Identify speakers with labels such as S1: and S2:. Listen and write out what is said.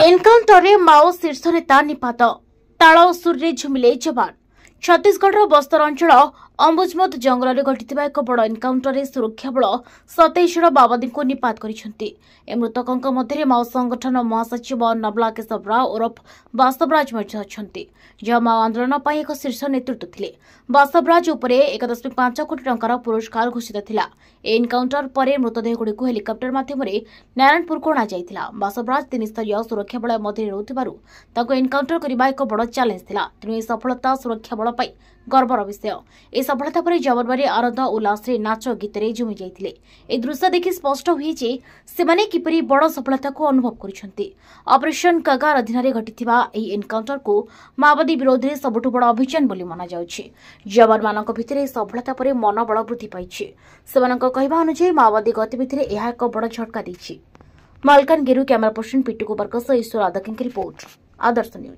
S1: Encounter रे माओ शीर्ष नेता निपात तालसुरे झुमिले जवान। छत्तीसगढ़ बस्तर अंचल अंबुजमत जंगल में घटी एक बड़ एनकाउंटर रे सुरक्षा बल 27 जन माओवादी को निपात कर मृतकों मध्य माओ संगठन महासचिव नवला केशव राव ओरफ बास्तवराज जहाँ माओ आंदोलन पर एक शीर्ष नेतृत्व थे। बास्तवराज उपर 1.5 कोटी टंकार पुरस्कार घोषित थिला। एनकाउंटर पर मृतदेह गुड़ी हेलिकप्टर माध्यम नारायणपुर को अणाଯାଇଥିଲା। बास्तवराज 3 स्तरीय सुरक्षा बल मध्य रहूथिबारु एनकाउंटर करने एक बड़ चैलेंज थिला। तेणु यह सफलता सुरक्षा बल पर गर्वर विषय। ए सफलता पर जवान मैंने आनंद उल्लास नाच गीत झुमी जाते। ए दृश्य देखि स्पष्ट हुए जे सेमाने किपरि बड़ सफलता को अनुभव करिसेंती। ऑपरेशन कगार अधीन घटिथिबा एही एनकाउंटर को माओवादी विरोध में सबुठ बड़ अभियान बोली मना जाउछि। जवान मानक भितरे सफलता पर मनोबल वृद्धि पाइछि। सेमानक कहबा अनुसार माओवादी गतिविधि में यह एक बड़ झटका देछि। मालकानगिरी कैमरा पर्सन पिट्टू कुमार ईश्वर आदकी रिपोर्ट आदर्श न्यूज।